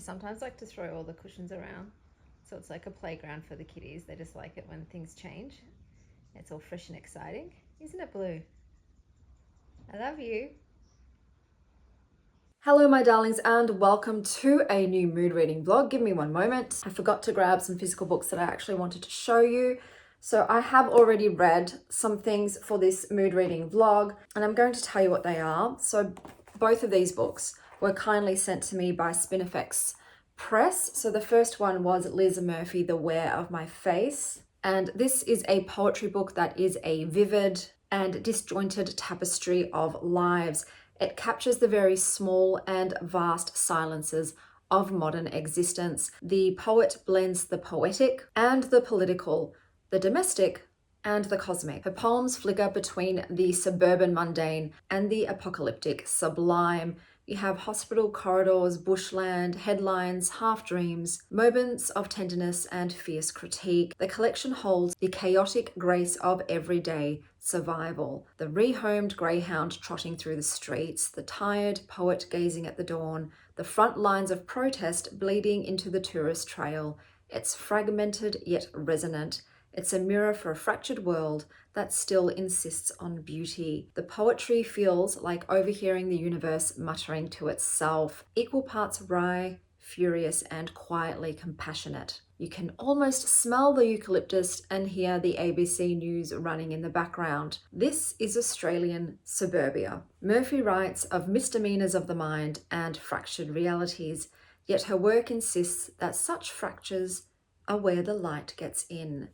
sometimes like to throw all the cushions around. So it's like a playground for the kiddies. They just like it when things change. It's all fresh and exciting. Isn't it, Blue? I love you. Hello my darlings and welcome to a new mood reading vlog. Give me one moment. I forgot to grab some physical books that I actually wanted to show you. So I have already read some things for this mood reading vlog and I'm going to tell you what they are. So both of these books were kindly sent to me by Spinifex Press. So the first one was Liz Murphy, The Wear of My Face. And this is a poetry book that is a vivid and disjointed tapestry of lives. It captures the very small and vast silences of modern existence. The poet blends the poetic and the political, the domestic and the cosmic. Her poems flicker between the suburban mundane and the apocalyptic sublime. You have hospital corridors, bushland, headlines, half-dreams, moments of tenderness and fierce critique. The collection holds the chaotic grace of everyday survival. The rehomed greyhound trotting through the streets, the tired poet gazing at the dawn, the front lines of protest bleeding into the tourist trail. It's fragmented yet resonant. It's a mirror for a fractured world that still insists on beauty. The poetry feels like overhearing the universe muttering to itself, equal parts wry, furious, and quietly compassionate. You can almost smell the eucalyptus and hear the ABC News running in the background. This is Australian suburbia. Murphy writes of misdemeanors of the mind and fractured realities, yet her work insists that such fractures are where the light gets in.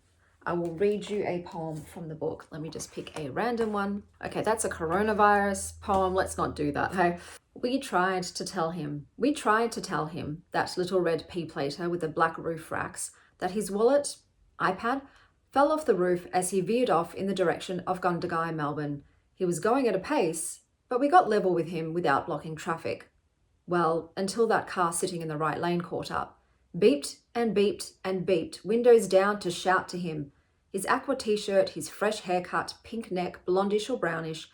I will read you a poem from the book. Let me just pick a random one. Okay, that's a coronavirus poem. Let's not do that, hey? We tried to tell him, that little red pea-plater with the black roof racks, that his wallet, iPad, fell off the roof as he veered off in the direction of Gundagai, Melbourne. He was going at a pace, but we got level with him without blocking traffic. Well, until that car sitting in the right lane caught up. Beeped and beeped and beeped, windows down to shout to him. His aqua t-shirt, his fresh haircut, pink neck, blondish or brownish.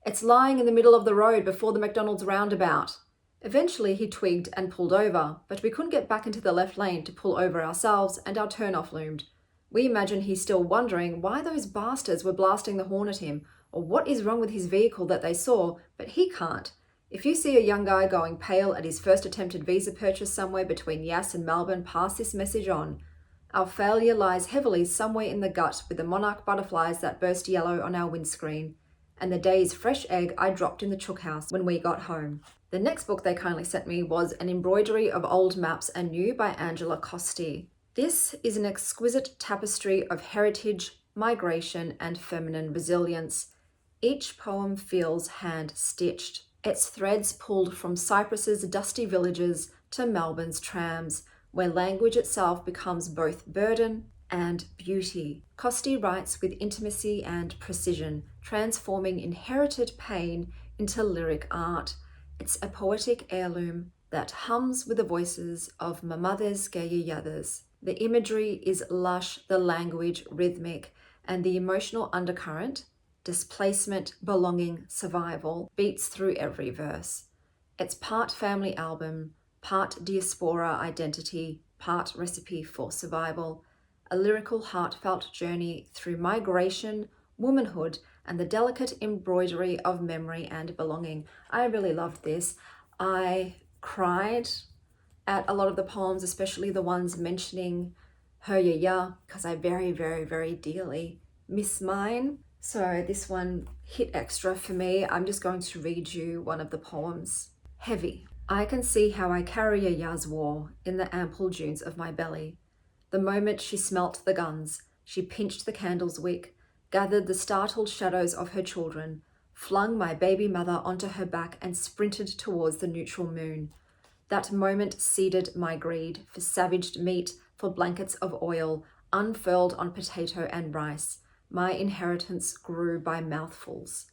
It's lying in the middle of the road before the McDonald's roundabout. Eventually he twigged and pulled over, but we couldn't get back into the left lane to pull over ourselves and our turn-off loomed. We imagine he's still wondering why those bastards were blasting the horn at him, or what is wrong with his vehicle that they saw, but he can't. If you see a young guy going pale at his first attempted visa purchase somewhere between Yass and Melbourne, pass this message on. Our failure lies heavily somewhere in the gut with the monarch butterflies that burst yellow on our windscreen, and the day's fresh egg I dropped in the chook house when we got home. The next book they kindly sent me was An Embroidery of Old Maps and New by Angela Costi. This is an exquisite tapestry of heritage, migration, and feminine resilience. Each poem feels hand-stitched. Its threads pulled from Cyprus's dusty villages to Melbourne's trams, where language itself becomes both burden and beauty. Costi writes with intimacy and precision, transforming inherited pain into lyric art. It's a poetic heirloom that hums with the voices of my mother's Gayayathas. The imagery is lush, the language rhythmic, and the emotional undercurrent, displacement, belonging, survival, beats through every verse. It's part family album, part diaspora identity, part recipe for survival, a lyrical, heartfelt journey through migration, womanhood, and the delicate embroidery of memory and belonging. I really loved this. I cried at a lot of the poems, especially the ones mentioning her yaya, because I very, very, very dearly miss mine. So this one hit extra for me. I'm just going to read you one of the poems. Heavy. I can see how I carry a Ya's war in the ample dunes of my belly. The moment she smelt the guns, she pinched the candle's wick, gathered the startled shadows of her children, flung my baby mother onto her back and sprinted towards the neutral moon. That moment seeded my greed for savaged meat, for blankets of oil, unfurled on potato and rice. My inheritance grew by mouthfuls.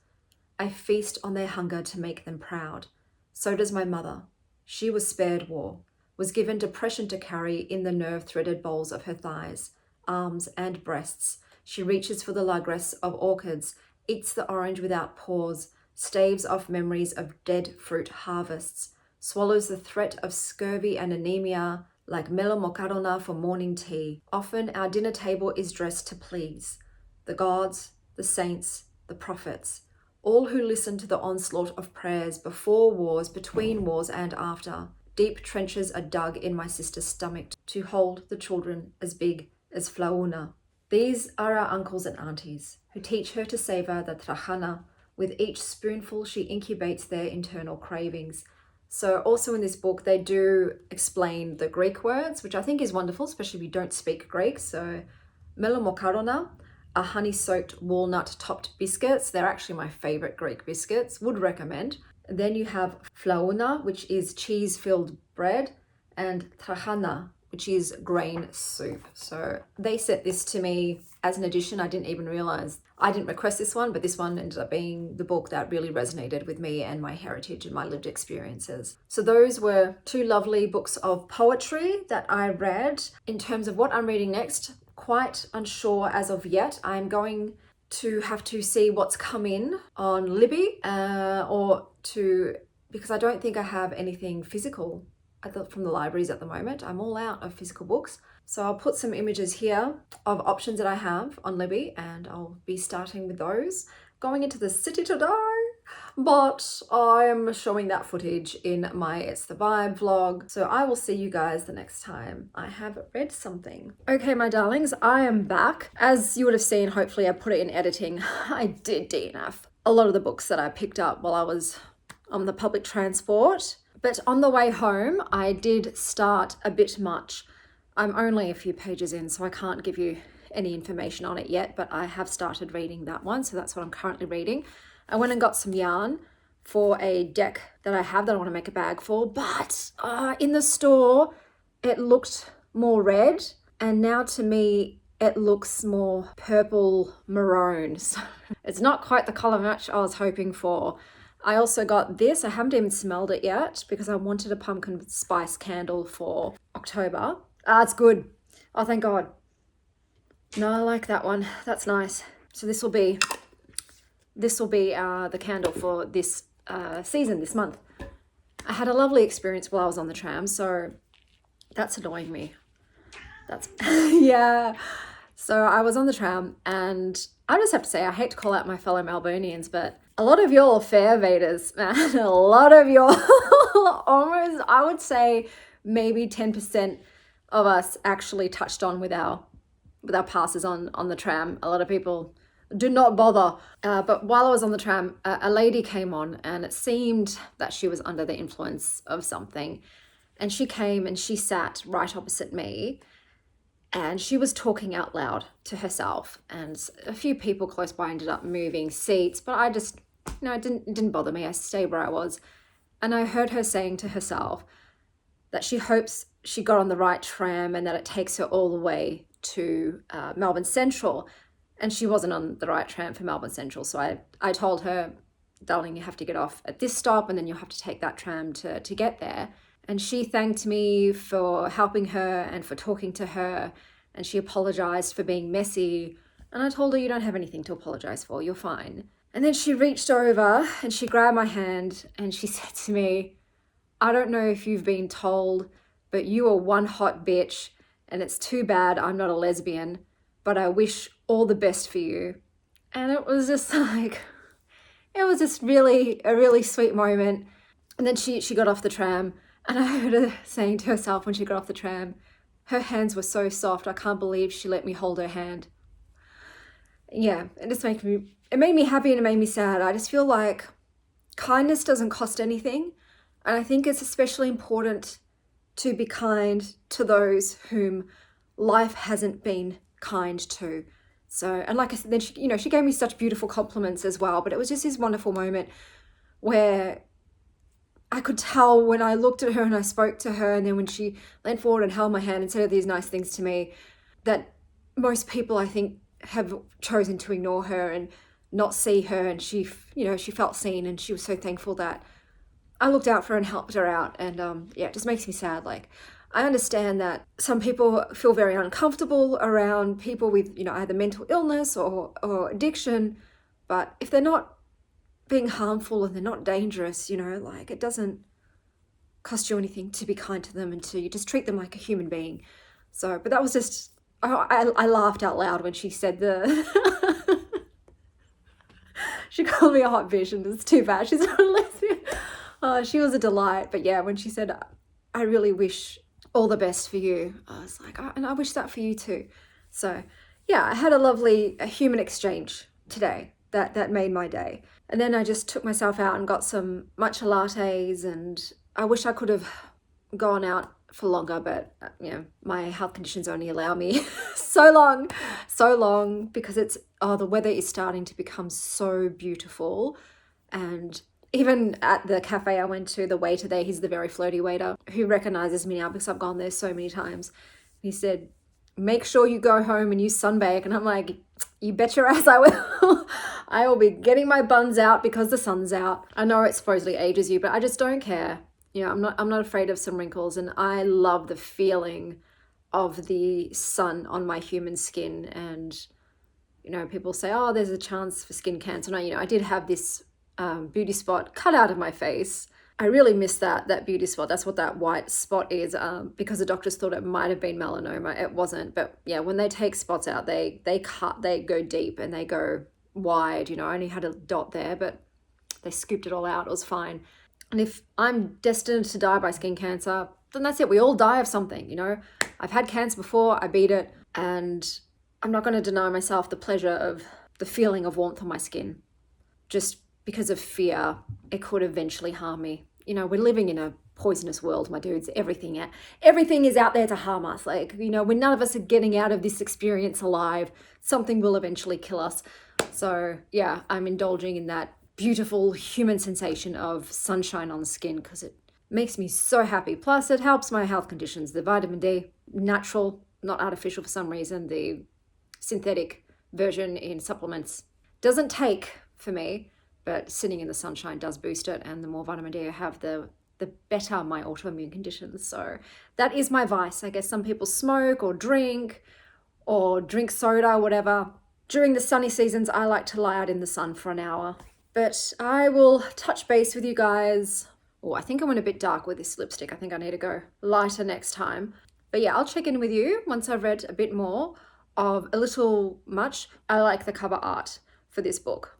I feast on their hunger to make them proud. So does my mother. She was spared war, was given depression to carry in the nerve-threaded bowls of her thighs, arms and breasts. She reaches for the lagress of orchids, eats the orange without pause, staves off memories of dead fruit harvests, swallows the threat of scurvy and anemia like melomokarona for morning tea. Often our dinner table is dressed to please the gods, the saints, the prophets, all who listen to the onslaught of prayers before wars, between wars, and after. Deep trenches are dug in my sister's stomach to hold the children as big as Flauna. These are our uncles and aunties who teach her to savor the trahana. With each spoonful, she incubates their internal cravings. So also in this book, they do explain the Greek words, which I think is wonderful, especially if you don't speak Greek. So melomokarona are honey-soaked walnut-topped biscuits. They're actually my favorite Greek biscuits, would recommend. Then you have flauna, which is cheese-filled bread, and trahana, which is grain soup. So they sent this to me as an addition. I didn't even realize, I didn't request this one, but this one ended up being the book that really resonated with me and my heritage and my lived experiences. So those were two lovely books of poetry that I read. In terms of what I'm reading next, quite unsure as of yet. I'm going to have to see what's come in on Libby because I don't think I have anything physical from the libraries at the moment. I'm all out of physical books. So I'll put some images here of options that I have on Libby, and I'll be starting with those. Going into the city today, but I'm showing that footage in my It's the Vibe vlog. So I will see you guys the next time I have read something. Okay, my darlings, I am back. As you would have seen, hopefully I put it in editing. I did DNF a lot of the books that I picked up while I was on the public transport. But on the way home, I did start a bit much. I'm only a few pages in, so I can't give you any information on it yet, but I have started reading that one, so that's what I'm currently reading. I went and got some yarn for a deck that I have that I want to make a bag for, but in the store, it looked more red, and now to me, it looks more purple maroon. So it's not quite the color match I was hoping for. I also got this. I haven't even smelled it yet because I wanted a pumpkin spice candle for October. It's good. Oh, thank God. No, I like that one. That's nice. So this will be the candle for this season, this month. I had a lovely experience while I was on the tram, so that's annoying me. That's, yeah. So I was on the tram, and I just have to say, I hate to call out my fellow Melburnians, but a lot of y'all are fair vaders, man. A lot of y'all, almost, I would say maybe 10% of us actually touched on with our passes on the tram. A lot of people do not bother. But while I was on the tram, a lady came on, and it seemed that she was under the influence of something. And she came and she sat right opposite me, and she was talking out loud to herself. And a few people close by ended up moving seats, but I just, it didn't bother me. I stayed where I was. And I heard her saying to herself that she hopes she got on the right tram and that it takes her all the way to Melbourne Central. And she wasn't on the right tram for Melbourne Central. So I told her, darling, you have to get off at this stop and then you'll have to take that tram to get there. And she thanked me for helping her and for talking to her. And she apologized for being messy. And I told her, you don't have anything to apologize for. You're fine. And then she reached over and she grabbed my hand and she said to me, I don't know if you've been told, but you are one hot bitch. And it's too bad I'm not a lesbian, but I wish all the best for you. And it was just like, it was just a really sweet moment. And then she got off the tram, and I heard her saying to herself when she got off the tram, her hands were so soft, I can't believe she let me hold her hand. Yeah, it made me happy and it made me sad. I just feel like kindness doesn't cost anything. And I think it's especially important to be kind to those whom life hasn't been kind to. So, and like I said, then she gave me such beautiful compliments as well, but it was just this wonderful moment where I could tell when I looked at her and I spoke to her, and then when she leaned forward and held my hand and said these nice things to me, that most people, I think, have chosen to ignore her and not see her. And she felt seen, and she was so thankful that I looked out for her and helped her out. And it just makes me sad. Like, I understand that some people feel very uncomfortable around people with, either mental illness or addiction, but if they're not being harmful and they're not dangerous, it doesn't cost you anything to be kind to them and to just treat them like a human being. So, but that was just, I laughed out loud when she said she called me a hot bitch, and it's too bad she's not a lesbian. She was a delight. But yeah, when she said, I really wish all the best for you, I was like, and I wish that for you too. So yeah, I had a human exchange today that made my day. And then I just took myself out and got some matcha lattes, and I wish I could have gone out for longer, but you know, my health conditions only allow me so long, because the weather is starting to become so beautiful. And even at the cafe I went to, the waiter there, he's the very flirty waiter who recognizes me now because I've gone there so many times. He said, make sure you go home and you sunbake. And I'm like, you bet your ass I will. I will be getting my buns out because the sun's out. I know it supposedly ages you, but I just don't care. You know, I'm not afraid of some wrinkles, and I love the feeling of the sun on my human skin. And, you know, people say, oh, there's a chance for skin cancer. No, you know, I did have this beauty spot cut out of my face. I really miss that beauty spot. That's what that white spot is, because the doctors thought it might have been melanoma. It wasn't. But yeah, when they take spots out, they go deep and they go wide. You know, I only had a dot there, but they scooped it all out. It was fine. And if I'm destined to die by skin cancer, then that's it. We all die of something, you know. I've had cancer before, I beat it, and I'm not going to deny myself the pleasure of the feeling of warmth on my skin. Just because of fear, it could eventually harm me. You know, we're living in a poisonous world, my dudes. Everything is out there to harm us. Like, you know, when none of us are getting out of this experience alive, something will eventually kill us. So yeah, I'm indulging in that beautiful human sensation of sunshine on the skin because it makes me so happy. Plus it helps my health conditions. The vitamin D, natural, not artificial for some reason. The synthetic version in supplements doesn't take for me, but sitting in the sunshine does boost it. And the more vitamin D I have, the better my autoimmune conditions. So that is my vice. I guess some people smoke or drink soda or whatever. During the sunny seasons, I like to lie out in the sun for an hour. But I will touch base with you guys. Oh, I think I went a bit dark with this lipstick. I think I need to go lighter next time. But yeah, I'll check in with you once I've read a bit more of A Little Much. I like the cover art for this book.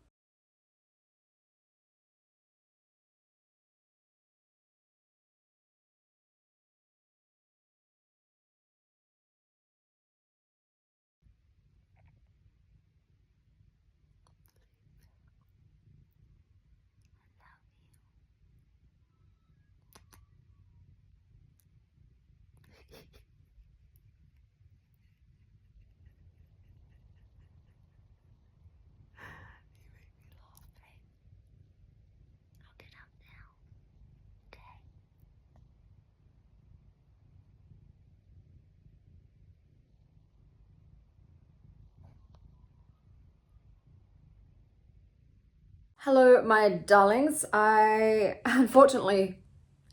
Hello, my darlings. I unfortunately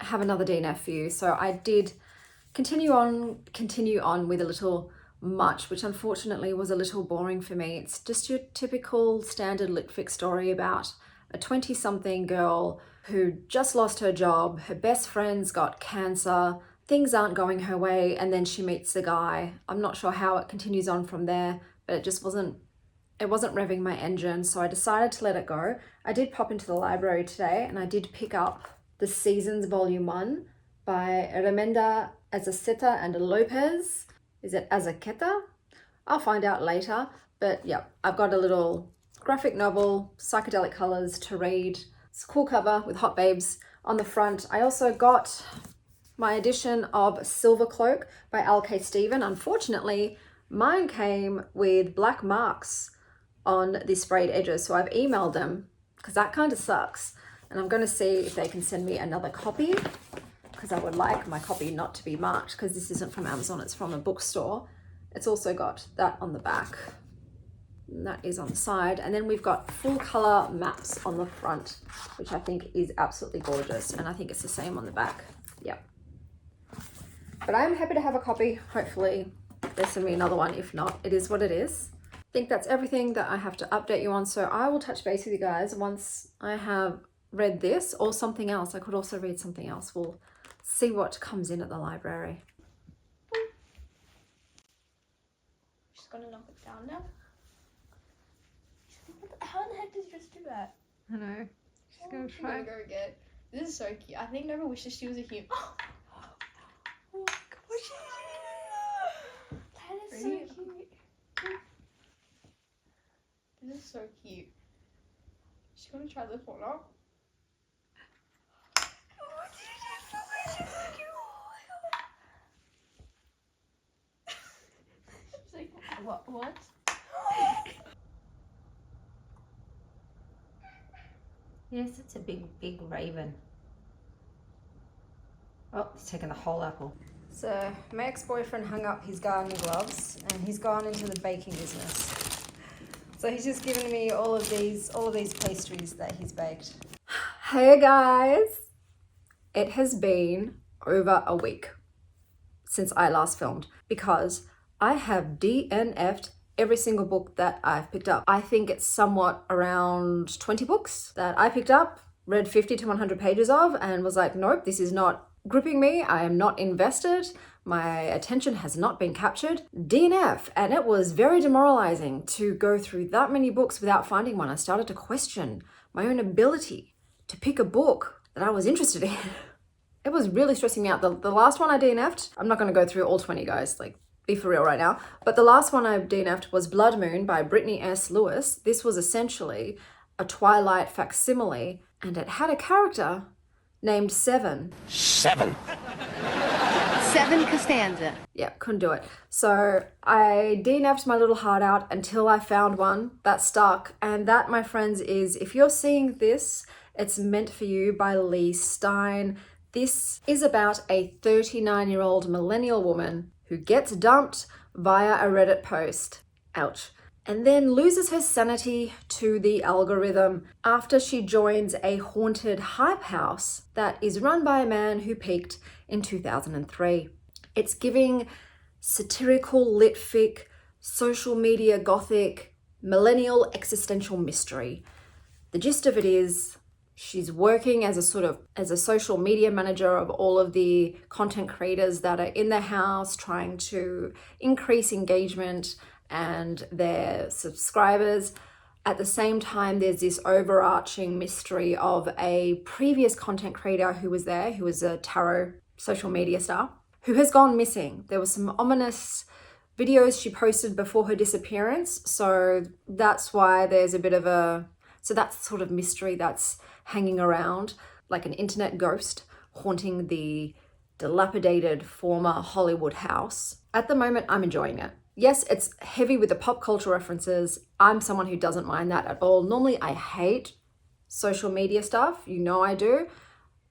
have another DNF for you. So I did continue on with A Little Much, which unfortunately was a little boring for me. It's just your typical standard litfic story about a 20-something girl who just lost her job. Her best friend's got cancer. Things aren't going her way, and then she meets a guy. I'm not sure how it continues on from there, but it just wasn't revving my engine, so I decided to let it go. I did pop into the library today and I did pick up The Seasons Volume 1 by Remenda Azaceta and Lopez. Is it Azaqueta? I'll find out later. But yeah, I've got a little graphic novel, psychedelic colors to read. It's a cool cover with hot babes on the front. I also got my edition of Silver Cloak by L.K. Stephen. Unfortunately, mine came with black marks on the sprayed edges, so I've emailed them because that kind of sucks, and I'm going to see if they can send me another copy because I would like my copy not to be marked, because this isn't from Amazon, it's from a bookstore. It's also got that on the back, and that is on the side, and then we've got full color maps on the front, which I think is absolutely gorgeous, and I think it's the same on the back. Yep. But I am happy to have a copy. Hopefully they send me another one. If not, it is what it is. I think that's everything that I have to update you on, so I will touch base with you guys once I have read this or something else. I could also read something else. We'll see what comes in at the library. She's gonna knock it down now. How in the heck did you just do that? I know. She's gonna I'm try. gonna go again. This is so cute. I think Nova wishes she was a human. Oh my gosh. That is so cute. This is so cute. She's gonna try this one out. She's like, what? Yes, it's a big raven. Oh, he's taking the whole apple. So my ex-boyfriend hung up his gardening gloves and he's gone into the baking business. So he's just given me all of these pastries that he's baked. Hey guys! It has been over a week since I last filmed because I have DNF'd every single book that I've picked up. I think it's somewhat around 20 books that I picked up, read 50 to 100 pages of, and was like, nope, this is not gripping me. I am not invested. My attention has not been captured. DNF. And it was very demoralizing to go through that many books without finding one. I started to question my own ability to pick a book that I was interested in. It was really stressing me out. The last one I DNF'd, I'm not going to go through all 20, guys. Like, be for real right now. But the last one I DNF'd was Blood Moon by Brittany S. Lewis. This was essentially a Twilight facsimile, and it had a character named Seven. Seven Costanza. Yeah, couldn't do it. So I DNF'd my little heart out until I found one that stuck. And that, my friends, is, if you're seeing this, it's meant for you, by Lee Stein. This is about a 39-year-old millennial woman who gets dumped via a Reddit post. Ouch. And then loses her sanity to the algorithm after she joins a haunted hype house that is run by a man who peaked in 2003. It's giving satirical litfic, social media gothic, millennial existential mystery. The gist of it is she's working as a social media manager of all of the content creators that are in their house, trying to increase engagement and their subscribers. At the same time, there's this overarching mystery of a previous content creator who was there, who was a tarot social media star, who has gone missing. There was some ominous videos she posted before her disappearance. So that's why there's a bit of that sort of mystery that's hanging around, like an internet ghost haunting the dilapidated former Hollywood house. At the moment, I'm enjoying it. Yes, it's heavy with the pop culture references. I'm someone who doesn't mind that at all. Normally, I hate social media stuff. You know I do.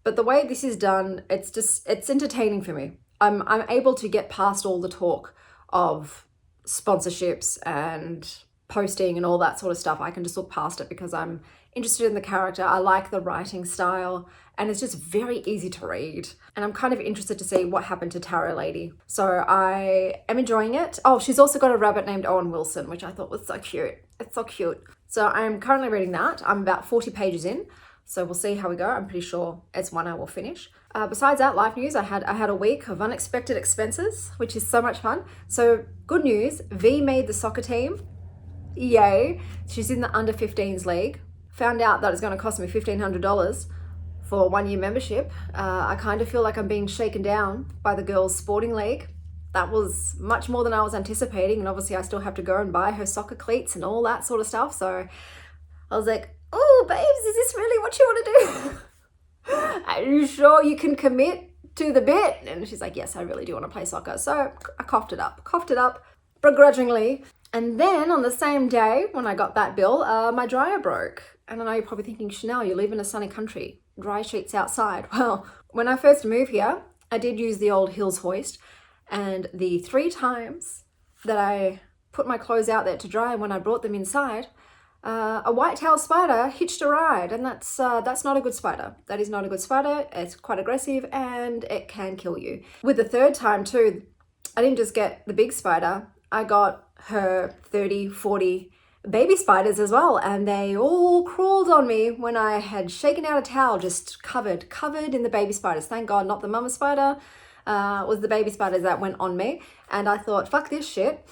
But the way this is done, it's entertaining for me. I'm able to get past all the talk of sponsorships and posting and all that sort of stuff. I can just look past it because I'm interested in the character. I like the writing style, and it's just very easy to read. And I'm kind of interested to see what happened to Tarot Lady. So I am enjoying it. Oh, she's also got a rabbit named Owen Wilson, which I thought was so cute. It's so cute. So I'm currently reading that. I'm about 40 pages in. So we'll see how we go. I'm pretty sure it's one I will finish. Besides that, life news, I had a week of unexpected expenses, which is so much fun. So good news, V made the soccer team. Yay. She's in the under 15s league. Found out that it's going to cost me $1,500 for a 1-year membership. I kind of feel like I'm being shaken down by the girls' sporting league. That was much more than I was anticipating. And obviously I still have to go and buy her soccer cleats and all that sort of stuff. So I was like, oh, babes, is this really what you want to do? Are you sure you can commit to the bit? And she's like, yes, I really do want to play soccer. So I coughed it up begrudgingly. And then on the same day when I got that bill, my dryer broke. And I know you're probably thinking, Chanel, you live in a sunny country, dry sheets outside. Well, when I first moved here, I did use the old Hills hoist. And the 3 times that I put my clothes out there to dry, when I brought them inside, a white-tailed spider hitched a ride, and that's not a good spider. That is not a good spider. It's quite aggressive and it can kill you. With the 3rd time too, I didn't just get the big spider. I got her 30, 40 baby spiders as well, and they all crawled on me when I had shaken out a towel, just covered in the baby spiders. Thank God, not the mama spider. It was the baby spiders that went on me, and I thought, fuck this shit.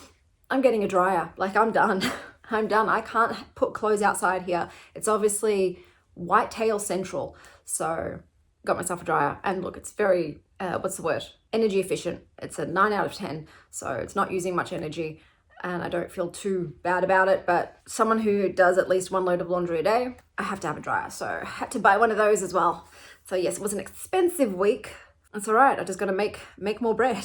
I'm getting a dryer. Like, I'm done. I'm done. I can't put clothes outside here. It's obviously whitetail central. So got myself a dryer, and look, it's very, what's the word? Energy efficient. It's a 9 out of 10. So it's not using much energy, and I don't feel too bad about it. But someone who does at least 1 load of laundry a day, I have to have a dryer. So I had to buy one of those as well. So yes, it was an expensive week. It's all right. I just got to make more bread.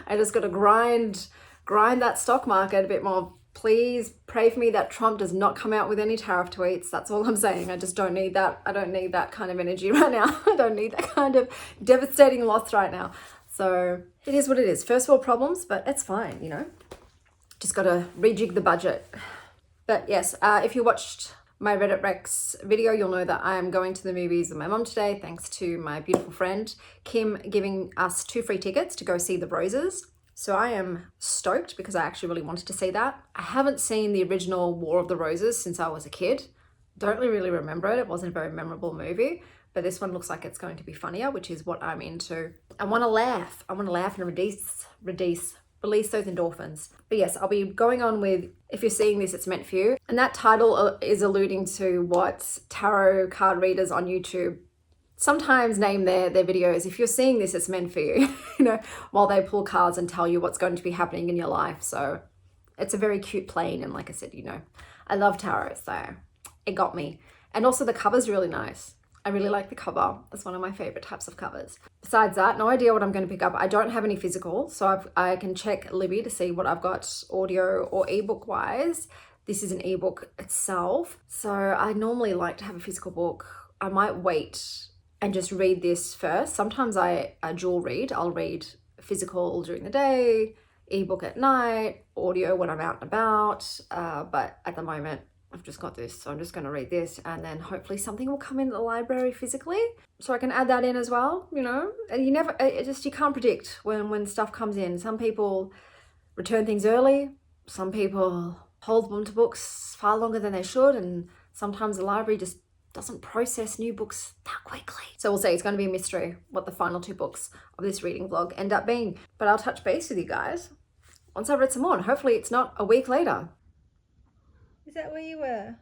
I just got to grind that stock market a bit more. Please pray for me that Trump does not come out with any tariff tweets. That's all I'm saying. I just don't need that. I don't need that kind of energy right now. I don't need that kind of devastating loss right now. So it is what it is. First world problems, but it's fine, you know. Just got to rejig the budget. But yes, if you watched my Reddit Rex video, you'll know that I am going to the movies with my mum today, thanks to my beautiful friend Kim giving us 2 free tickets to go see The Roses. So I am stoked because I actually really wanted to see that. I haven't seen the original War of the Roses since I was a kid. Don't really remember it. It wasn't a very memorable movie, but this one looks like it's going to be funnier, which is what I'm into. I want to laugh. I want to laugh and release those endorphins. But yes, I'll be going on with If You're Seeing This, It's Meant For You. And that title is alluding to what tarot card readers on YouTube sometimes name their videos. If you're seeing this, it's meant for you, you know, while they pull cards and tell you what's going to be happening in your life. So it's a very cute plane. And like I said, you know, I love tarot, so it got me. And also the cover's really nice. I really like the cover. It's one of my favorite types of covers. Besides that, no idea what I'm going to pick up. I don't have any physical, so I can check Libby to see what I've got audio or ebook wise. This is an ebook itself. So I normally like to have a physical book. I might wait and just read this first. Sometimes I dual read. I'll read physical during the day, ebook at night, audio when I'm out and about. But at the moment, I've just got this, so I'm just going to read this, and then hopefully something will come in the library physically, so I can add that in as well. You know, and you can't predict when stuff comes in. Some people return things early. Some people hold on to books far longer than they should, and sometimes the library just doesn't process new books that quickly. So we'll see. It's going to be a mystery what the final 2 books of this reading vlog end up being. But I'll touch base with you guys once I've read some more, and hopefully it's not a week later. Is that where you were?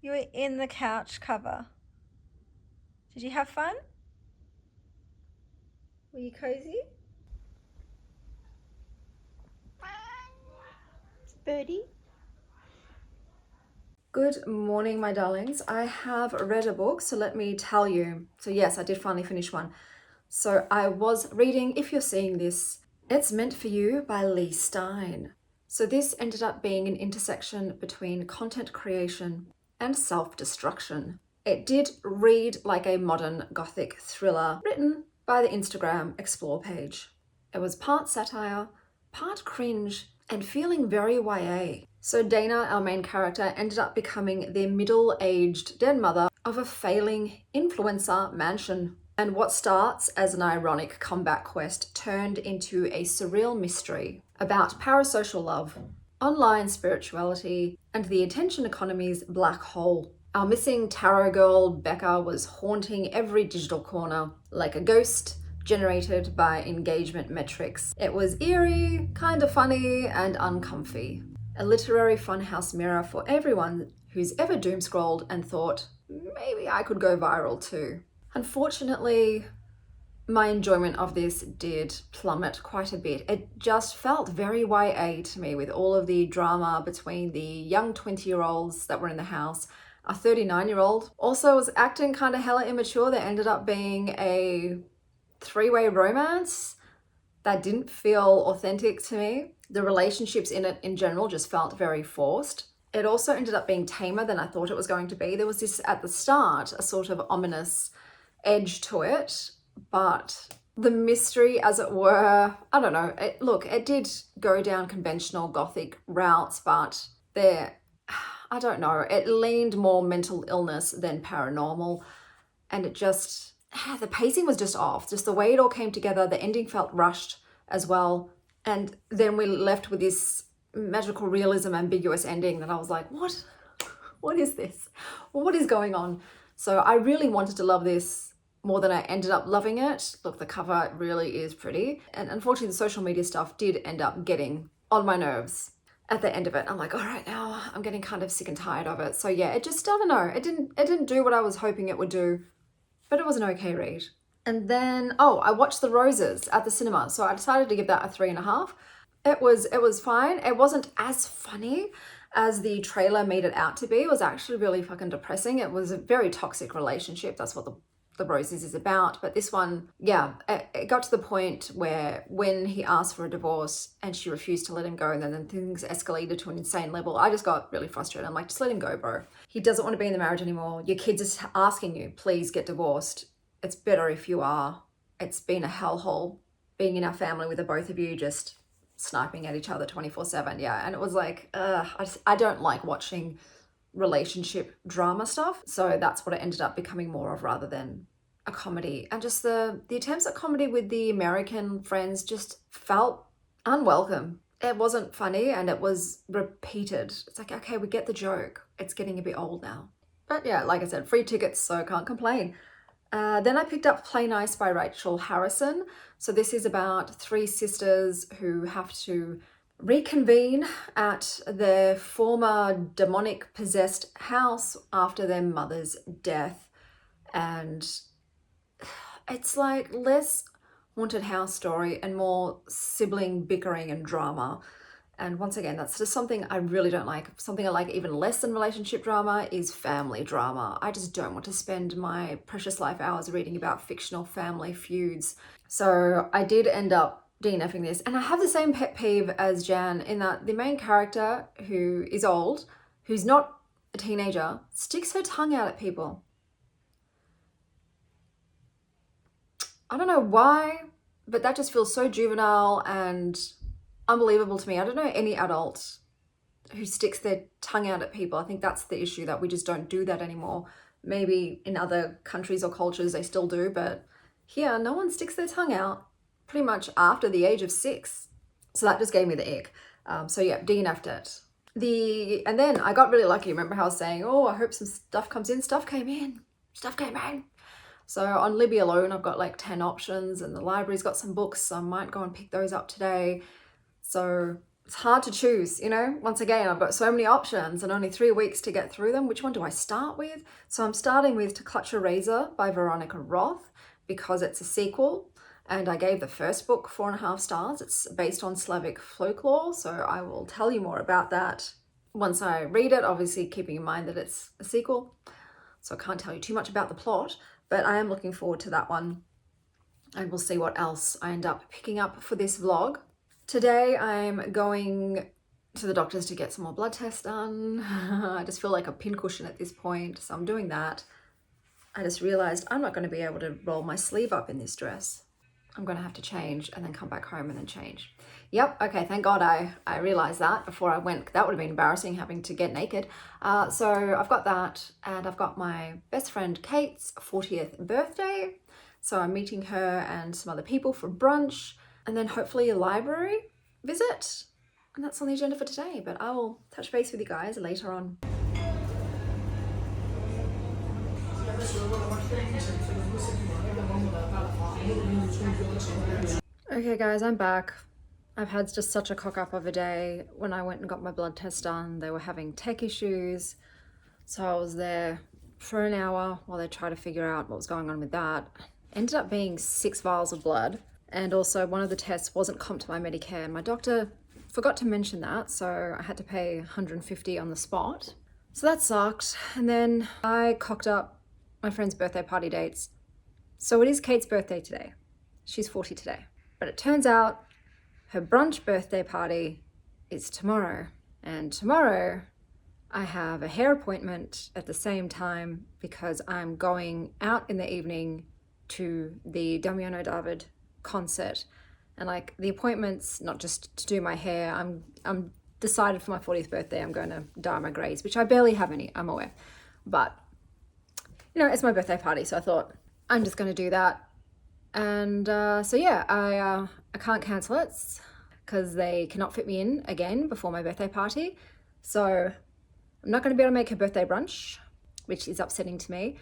You were in the couch cover. Did you have fun? Were you cozy? Birdie? Good morning, my darlings. I have read a book, so let me tell you. So yes, I did finally finish one. So I was reading If You're Seeing This, It's Meant For You by Lee Stein. So this ended up being an intersection between content creation and self-destruction. It did read like a modern gothic thriller written by the Instagram Explore page. It was part satire, part cringe, and feeling very YA. So Dana, our main character, ended up becoming the middle-aged dead mother of a failing influencer mansion. And what starts as an ironic comeback quest turned into a surreal mystery about parasocial love, online spirituality, and the attention economy's black hole. Our missing tarot girl, Becca, was haunting every digital corner like a ghost generated by engagement metrics. It was eerie, kind of funny, and uncomfy. A literary funhouse mirror for everyone who's ever doom scrolled and thought, maybe I could go viral too. Unfortunately, my enjoyment of this did plummet quite a bit. It just felt very YA to me, with all of the drama between the young 20-year-olds that were in the house. A 39-year-old also was acting kind of hella immature. There ended up being a 3-way romance that didn't feel authentic to me. The relationships in it in general just felt very forced. It also ended up being tamer than I thought it was going to be. There was this, at the start, a sort of ominous edge to it, but the mystery, as it were, I don't know. It did go down conventional gothic routes, but I don't know. It leaned more mental illness than paranormal, and it just, the pacing was just off. Just the way it all came together. The ending felt rushed as well. And then we're left with this magical realism, ambiguous ending that I was like, what? What is this? What is going on? So I really wanted to love this more than I ended up loving it. Look, the cover really is pretty. And unfortunately, the social media stuff did end up getting on my nerves at the end of it. I'm like, all right, now I'm getting kind of sick and tired of it. So yeah, it just, I don't know, it didn't do what I was hoping it would do, but it was an okay read. And then, oh, I watched The Roses at the cinema. So I decided to give that a 3.5. It was fine. It wasn't as funny as the trailer made it out to be. It was actually really fucking depressing. It was a very toxic relationship. That's what the Roses is about. But this one, yeah, it got to the point where when he asked for a divorce and she refused to let him go, and then things escalated to an insane level, I just got really frustrated. I'm like, just let him go, bro. He doesn't want to be in the marriage anymore. Your kids are asking you, please get divorced. It's better if you are. It's been a hellhole being in our family with the both of you just sniping at each other 24/7. Yeah, and it was like, I don't like watching relationship drama stuff. So that's what it ended up becoming more of rather than a comedy. And just the attempts at comedy with the American friends just felt unwelcome. It wasn't funny and it was repeated. It's like, okay, we get the joke. It's getting a bit old now. But yeah, like I said, free tickets, so can't complain. Then I picked up Play Nice by Rachel Harrison. So this is about 3 sisters who have to reconvene at their former demonic possessed house after their mother's death. And it's like less haunted house story and more sibling bickering and drama. And once again, that's just something I really don't like. Something I like even less than relationship drama is family drama. I just don't want to spend my precious life hours reading about fictional family feuds. So I did end up DNFing this. And I have the same pet peeve as Jan in that the main character, who is old, who's not a teenager, sticks her tongue out at people. I don't know why, but that just feels so juvenile and unbelievable to me. I don't know any adult who sticks their tongue out at people. I think that's the issue, that we just don't do that anymore. Maybe in other countries or cultures they still do, but here no one sticks their tongue out pretty much after the age of 6. So that just gave me the ick. So yeah, DNF'd it. And then I got really lucky. Remember how I was saying, oh, I hope some stuff comes in. Stuff came in. So on Libby alone, I've got like 10 options, and the library's got some books, so I might go and pick those up today. So it's hard to choose, you know. Once again, I've got so many options and only 3 weeks to get through them. Which one do I start with? So I'm starting with To Clutch a Razor by Veronica Roth because it's a sequel. And I gave the first book 4.5 stars. It's based on Slavic folklore, so I will tell you more about that once I read it, obviously keeping in mind that it's a sequel. So I can't tell you too much about the plot, but I am looking forward to that one. And we'll see what else I end up picking up for this vlog. Today I'm going to the doctor's to get some more blood tests done. I just feel like a pincushion at this point, so I'm doing that. I just realized I'm not going to be able to roll my sleeve up in this dress. I'm going to have to change and then come back home and then change. Yep, okay, thank God I realized that before I went. That would have been embarrassing, having to get naked. So I've got that, and I've got my best friend Kate's 40th birthday. So I'm meeting her and some other people for brunch, and then hopefully a library visit. And that's on the agenda for today, but I will touch base with you guys later on. Okay guys, I'm back. I've had just such a cock up of a day. When I went and got my blood test done, they were having tech issues. So I was there for an hour while they tried to figure out what was going on with that. Ended up being 6 vials of blood. And also one of the tests wasn't comped to my Medicare, and my doctor forgot to mention that, so I had to pay $150 on the spot. So that sucked. And then I cocked up my friend's birthday party dates. So it is Kate's birthday today. She's 40 today. But it turns out her brunch birthday party is tomorrow. And tomorrow I have a hair appointment at the same time because I'm going out in the evening to the Damiano David concert. And like the appointment's not just to do my hair. I'm decided for my 40th birthday I'm going to dye my greys, which I barely have any, I'm aware. But you know, it's my birthday party, so I thought I'm just going to do that. And so yeah, I can't cancel it because they cannot fit me in again before my birthday party. So I'm not going to be able to make her birthday brunch, which is upsetting to me.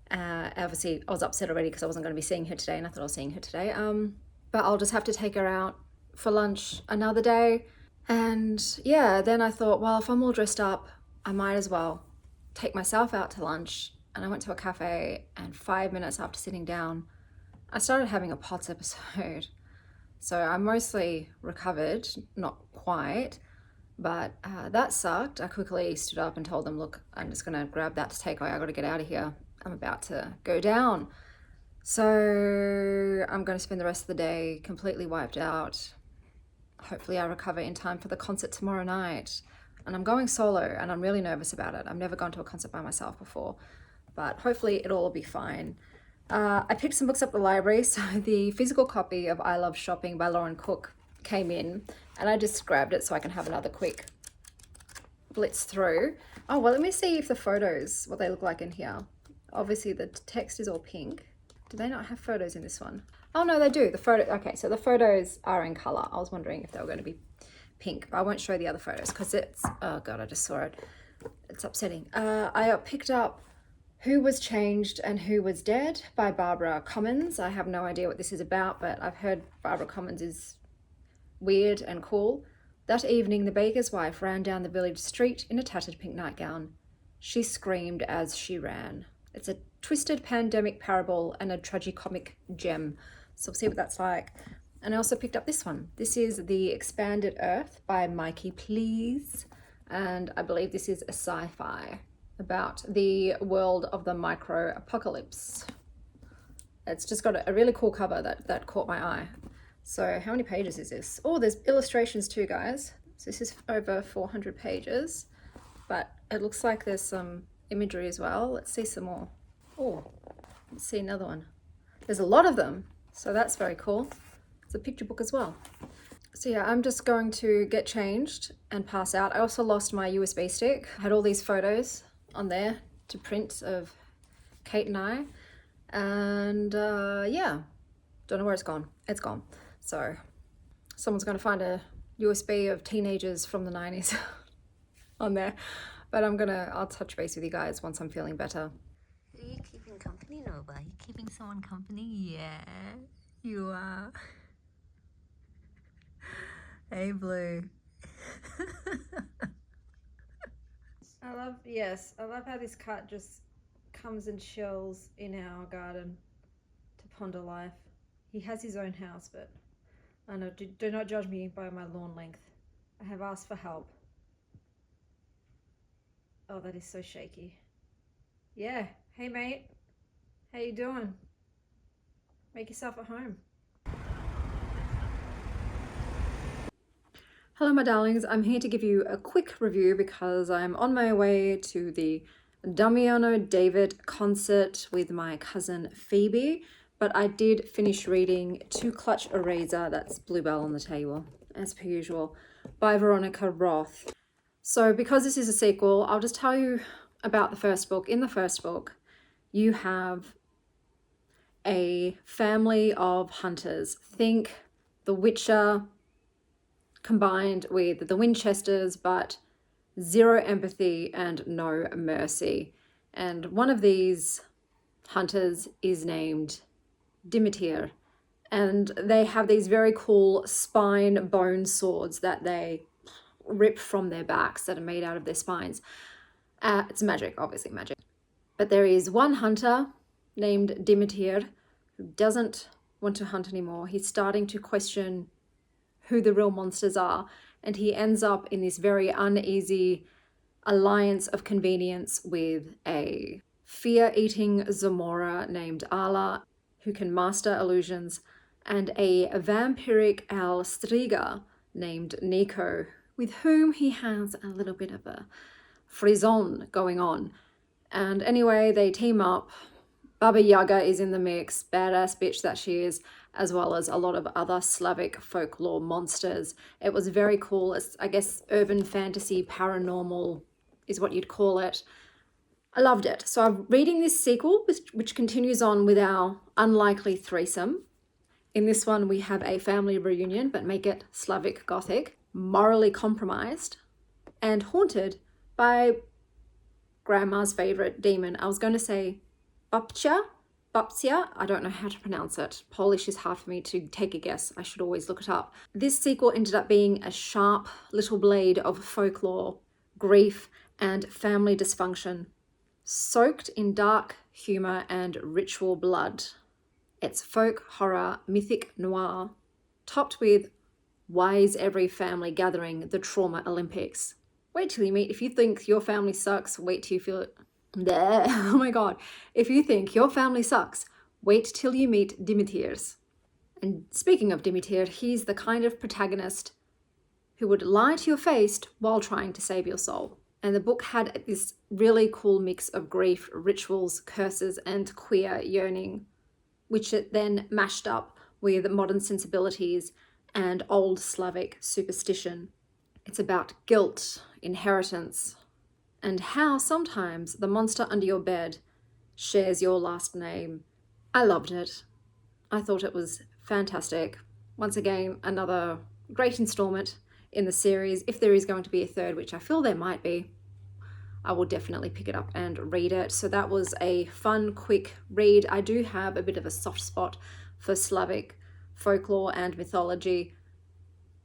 Obviously, I was upset already because I wasn't going to be seeing her today, and I thought I was seeing her today. But I'll just have to take her out for lunch another day. And yeah, then I thought, well, if I'm all dressed up, I might as well take myself out to lunch. And I went to a cafe, and 5 minutes after sitting down, I started having a POTS episode. So I'm mostly recovered, not quite, but that sucked. I quickly stood up and told them, look, I'm just going to grab that to take away. I got to get out of here. I'm about to go down. So I'm going to spend the rest of the day completely wiped out. Hopefully I recover in time for the concert tomorrow night. And I'm going solo, and I'm really nervous about it. I've never gone to a concert by myself before, but hopefully it'll all be fine. I picked some books up at the library. So the physical copy of I Love Shopping by Lauren Cook came in, and I just grabbed it so I can have another quick blitz through. Oh, well, let me see if the photos, what they look like in here. Obviously the text is all pink. Do they not have photos in this one? Oh no, they do. The photo, okay, so the photos are in color. I was wondering if they were going to be pink, but I won't show the other photos because it's, oh God, I just saw it. It's upsetting. I picked up Who Was Changed and Who Was Dead by Barbara Commons. I have no idea what this is about, but I've heard Barbara Commons is weird and cool. That evening, the baker's wife ran down the village street in a tattered pink nightgown. She screamed as she ran. It's a twisted pandemic parable and a tragicomic gem. So we'll see what that's like. And I also picked up this one. This is The Expanded Earth by Mikey Please. And I believe this is a sci-fi about the world of the micro-apocalypse. It's just got a really cool cover that caught my eye. So how many pages is this? Oh, there's illustrations too, guys. So this is over 400 pages, but it looks like there's some imagery as well. Let's see some more. Oh, let's see another one. There's a lot of them, so that's very cool. It's a picture book as well. So yeah, I'm just going to get changed and pass out. I also lost my USB stick. I had all these photos on there to print of Kate and I. And yeah, don't know where it's gone. It's gone. So someone's going to find a USB of teenagers from the 90s on there. But I'll touch base with you guys once I'm feeling better. Are you keeping company, Nova? Are you keeping someone company? Yeah, you are. Hey, Blue. I love how this cat just comes and chills in our garden to ponder life. He has his own house, but I know, do not judge me by my lawn length. I have asked for help. Oh, that is so shaky. Yeah, hey mate, how you doing? Make yourself at home. Hello my darlings, I'm here to give you a quick review because I'm on my way to the Damiano David concert with my cousin Phoebe, but I did finish reading To Clutch a Razor, that's Bluebell on the Table, as per usual, by Veronica Roth. So because this is a sequel, I'll just tell you about the first book. In the first book, you have a family of hunters. Think The Witcher combined with the Winchesters, but zero empathy and no mercy. And one of these hunters is named Dimitir, and they have these very cool spine bone swords that they rip from their backs that are made out of their spines. It's magic, obviously magic. But there is one hunter named Dimitir who doesn't want to hunt anymore. He's starting to question who the real monsters are, and he ends up in this very uneasy alliance of convenience with a fear-eating Zamora named Ala, who can master illusions, and a vampiric Alstriga named Nico, with whom he has a little bit of a frisson going on. And anyway, they team up. Baba Yaga is in the mix, badass bitch that she is, as well as a lot of other Slavic folklore monsters. It was very cool. It's, I guess, urban fantasy, paranormal is what you'd call it. I loved it. So I'm reading this sequel, which continues on with our unlikely threesome. In this one, we have a family reunion, but make it Slavic Gothic, morally compromised, and haunted by grandma's favorite demon. I was going to say babcia, I don't know how to pronounce it. Polish is hard for me to take a guess. I should always look it up. This sequel ended up being a sharp little blade of folklore, grief, and family dysfunction, soaked in dark humor and ritual blood. It's folk horror, mythic noir, topped with why is every family gathering the trauma Olympics? Wait till you meet, if you think your family sucks, wait till you feel it. Bleh. Oh my God. If you think your family sucks, wait till you meet Dimitrirs. And speaking of Dimitri, he's the kind of protagonist who would lie to your face while trying to save your soul. And the book had this really cool mix of grief, rituals, curses, and queer yearning, which it then mashed up with modern sensibilities and old Slavic superstition. It's about guilt, inheritance, and how sometimes the monster under your bed shares your last name. I loved it. I thought it was fantastic. Once again, another great installment in the series. If there is going to be a third, which I feel there might be, I will definitely pick it up and read it. So that was a fun, quick read. I do have a bit of a soft spot for Slavic folklore and mythology,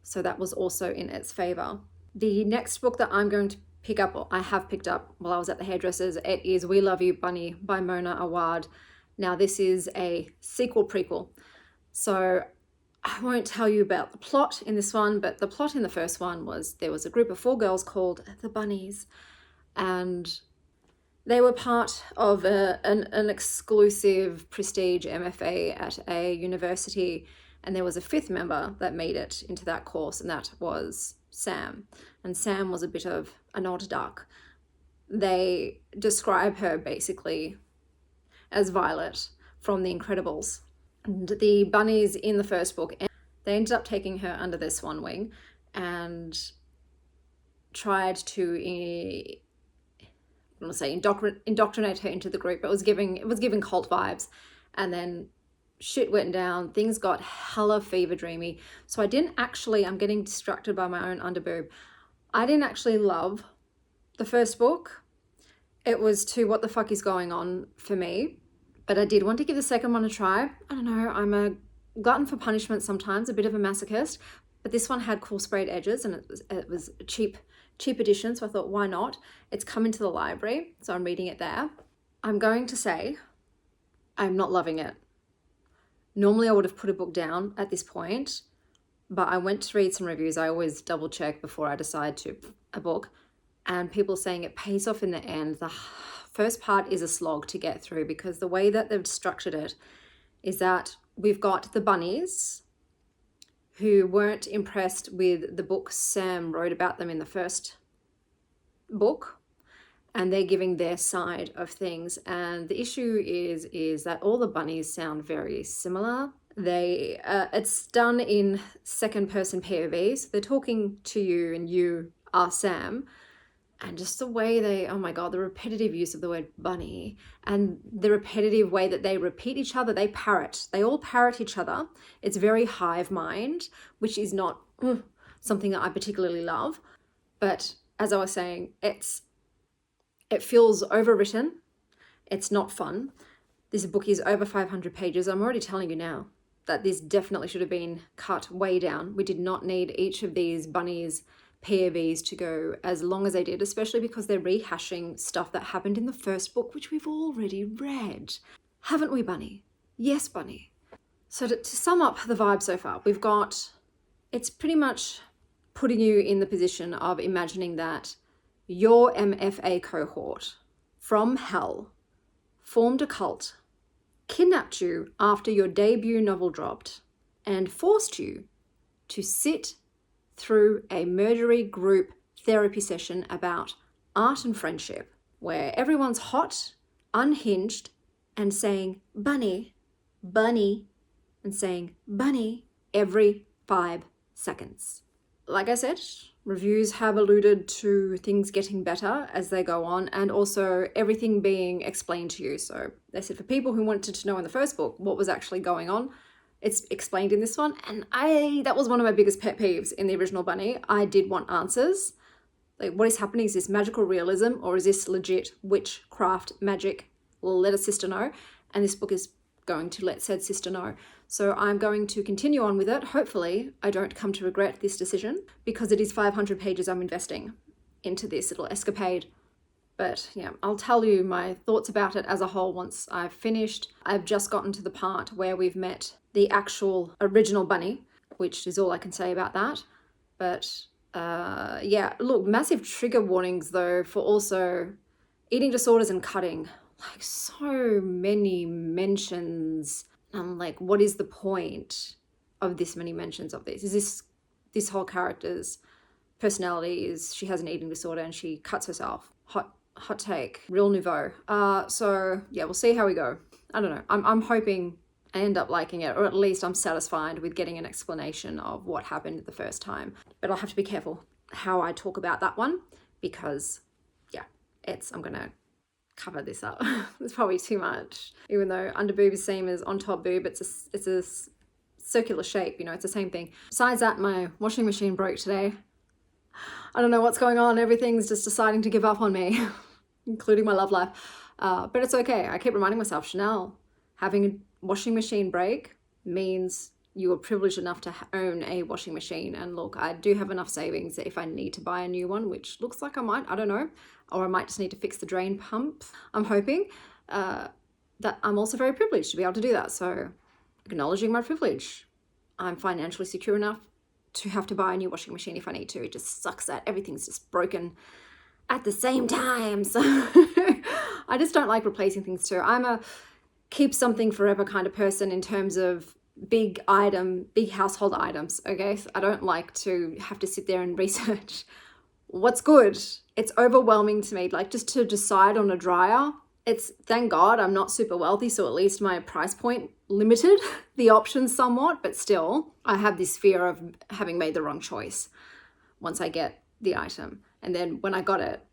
so that was also in its favor. The next book that I'm going to pick up, or I have picked up while I was at the hairdressers, it is We Love You, Bunny by Mona Awad. Now this is a sequel prequel, so I won't tell you about the plot in this one, but the plot in the first one was there was a group of 4 girls called the Bunnies, and they were part of an exclusive prestige MFA at a university, and there was a 5th member that made it into that course, and that was Sam. And Sam was a bit of an odd duck. They describe her basically as Violet from The Incredibles. And the bunnies in the first book, they ended up taking her under their swan wing and tried to indoctrinate her into the group. It was giving cult vibes, and then shit went down. Things got hella fever dreamy. So I'm getting distracted by my own underboob. I didn't actually love the first book. It was too what the fuck is going on for me. But I did want to give the second one a try. I don't know, I'm a glutton for punishment sometimes, a bit of a masochist. But this one had cool sprayed edges, and it was a cheap edition, so I thought, why not? It's come into the library, so I'm reading it there. I'm going to say I'm not loving it. Normally I would have put a book down at this point, but I went to read some reviews. I always double check before I decide to a book, and people saying it pays off in the end. The first part is a slog to get through because the way that they've structured it is that we've got the bunnies who weren't impressed with the book Sam wrote about them in the first book, and they're giving their side of things. And the issue is that all the bunnies sound very similar. It's done in second person POV, so they're talking to you and you are Sam. And just the way oh my God, the repetitive use of the word bunny and the repetitive way that they repeat each other, they all parrot each other. It's very hive mind, which is not something that I particularly love. But as I was saying, it feels overwritten. It's not fun. This book is over 500 pages. I'm already telling you now that this definitely should have been cut way down. We did not need each of these bunnies POVs to go as long as they did, especially because they're rehashing stuff that happened in the first book, which we've already read. Haven't we, Bunny? Yes, Bunny. So to sum up the vibe so far, it's pretty much putting you in the position of imagining that your MFA cohort from hell formed a cult, kidnapped you after your debut novel dropped, and forced you to sit through a murdery group therapy session about art and friendship, where everyone's hot, unhinged, and saying bunny, bunny, and saying bunny every 5 seconds. Like I said, reviews have alluded to things getting better as they go on, and also everything being explained to you. So they said for people who wanted to know in the first book what was actually going on, It's explained in this one, and that was one of my biggest pet peeves in the original bunny. I did want answers. Like, what is happening? Is this magical realism, or is this legit witchcraft magic? Let a sister know. And this book is going to let said sister know. So I'm going to continue on with it. Hopefully I don't come to regret this decision, because it is 500 pages I'm investing into this little escapade. But yeah, I'll tell you my thoughts about it as a whole once I've finished. I've just gotten to the part where we've met the actual original bunny, which is all I can say about that. But yeah, look, massive trigger warnings though for also eating disorders and cutting. Like, so many mentions. I'm like, what is the point of this many mentions of this? Is this whole character's personality is she has an eating disorder and she cuts herself? Hot take, real nouveau. So yeah, we'll see how we go. I don't know. I'm hoping I end up liking it, or at least I'm satisfied with getting an explanation of what happened the first time. But I'll have to be careful how I talk about that one, because yeah, I'm gonna cover this up. It's probably too much. Even though under boob is same as on top boob, it's a circular shape, you know, it's the same thing. Besides that, my washing machine broke today. I don't know what's going on. Everything's just deciding to give up on me, including my love life. But it's okay. I keep reminding myself, Chanel, having a washing machine break means you are privileged enough to own a washing machine. And look, I do have enough savings that if I need to buy a new one, which looks like I might, I don't know, or I might just need to fix the drain pump. I'm hoping that I'm also very privileged to be able to do that. So acknowledging my privilege, I'm financially secure enough to have to buy a new washing machine if I need to. It just sucks that everything's just broken at the same time. So I just don't like replacing things too. I'm a keep something forever kind of person in terms of big household items, okay? So I don't like to have to sit there and research what's good. It's overwhelming to me, like just to decide on a dryer. It's, thank God I'm not super wealthy, so at least my price point limited the options somewhat, but still I have this fear of having made the wrong choice once I get the item. And then when I got it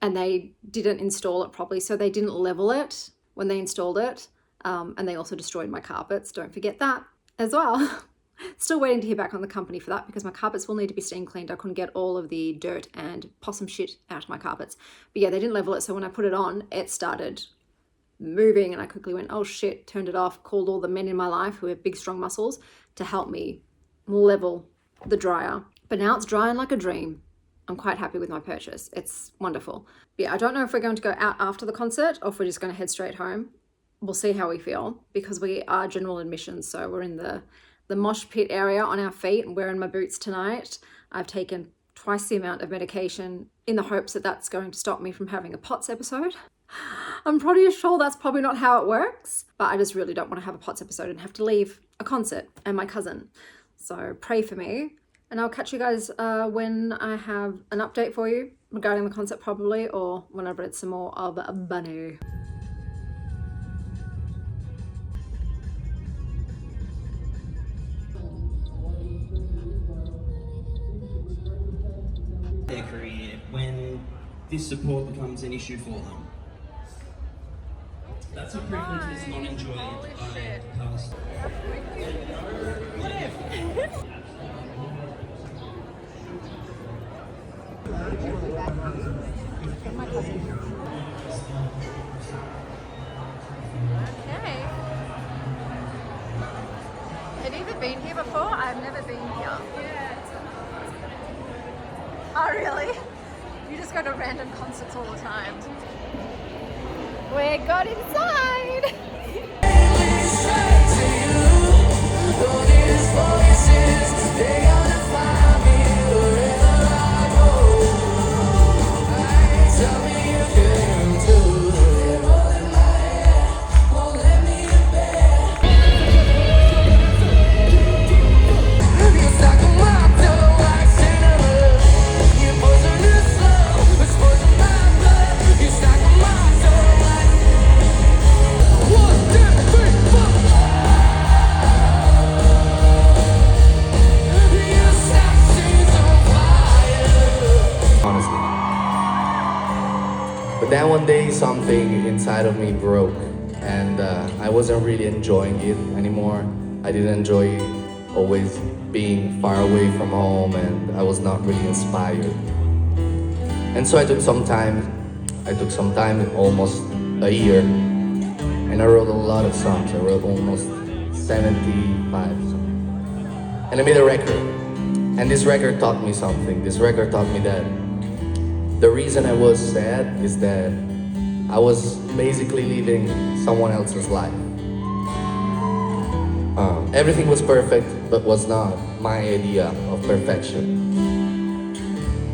and they didn't install it properly, so they didn't level it when they installed it, and they also destroyed my carpets, don't forget that as well. Still waiting to hear back on the company for that, because my carpets will need to be steam cleaned. I couldn't get all of the dirt and possum shit out of my carpets. But yeah, they didn't level it, so when I put it on, it started moving and I quickly went, oh shit, turned it off, called all the men in my life who have big strong muscles to help me level the dryer. But now it's drying like a dream. I'm quite happy with my purchase. It's wonderful. But yeah, I don't know if we're going to go out after the concert or if we're just going to head straight home. We'll see how we feel, because we are general admission, so we're in the mosh pit area on our feet. I'm wearing my boots tonight. I've taken twice the amount of medication in the hopes that that's going to stop me from having a POTS episode. I'm pretty sure that's probably not how it works, but I just really don't want to have a POTS episode and have to leave a concert and my cousin. So pray for me, and I'll catch you guys when I have an update for you regarding the concert probably, or when I've read some more of Bunny. Their career when this support becomes an issue for them. That's a privilege that's not enjoyed by past. Okay. Have you ever been here before? I've never been here. Oh, really? You just go to random concerts all the time. We got inside! But then one day something inside of me broke, and I wasn't really enjoying it anymore. I didn't enjoy always being far away from home, and I was not really inspired. And so I took some time, almost a year, and I wrote a lot of songs. I wrote almost 75 songs. And I made a record. And this record taught me something. This record taught me that the reason I was sad is that I was basically living someone else's life. Everything was perfect, but was not my idea of perfection.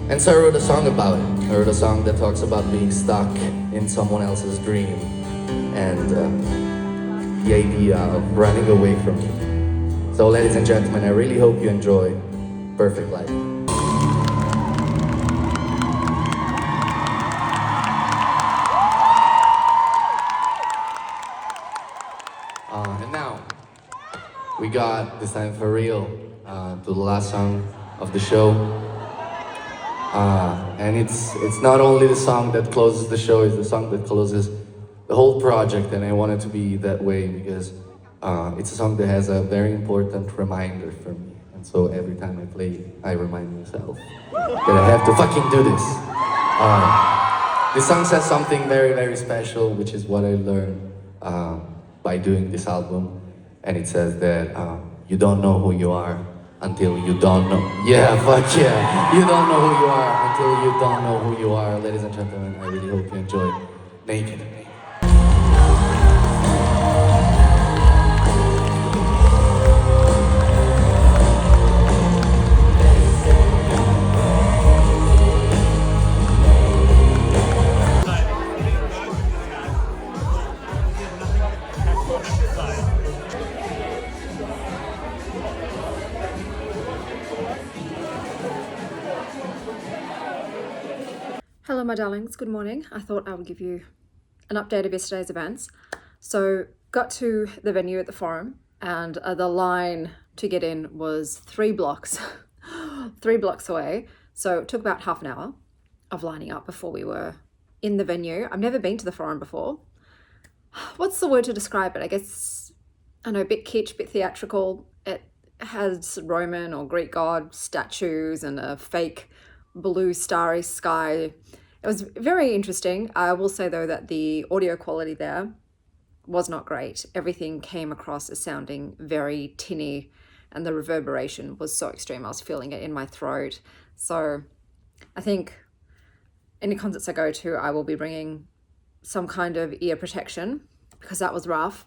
And so I wrote a song about it. I wrote a song that talks about being stuck in someone else's dream and the idea of running away from it. So ladies and gentlemen, I really hope you enjoy Perfect Life. And now, we got this time for real to the last song of the show. And it's not only the song that closes the show, it's the song that closes the whole project, and I want it to be that way because it's a song that has a very important reminder for me. And so every time I play it, I remind myself that I have to fucking do this. This song says something very, very special, which is what I learned by doing this album. And it says that you don't know who you are until you don't know. Yeah, fuck yeah. You don't know who you are until you don't know who you are. Ladies and gentlemen, I really hope you enjoy Naked. Hello my darlings, good morning. I thought I would give you an update of yesterday's events. So got to the venue at the Forum and the line to get in was 3 blocks, 3 blocks away. So it took about half an hour of lining up before we were in the venue. I've never been to the Forum before. What's the word to describe it? I guess, I know, a bit kitsch, bit theatrical. It has Roman or Greek god statues and a fake blue starry sky. It was very interesting. I will say though that the audio quality there was not great. Everything came across as sounding very tinny and the reverberation was so extreme. I was feeling it in my throat. So I think any concerts I go to, I will be bringing some kind of ear protection because that was rough.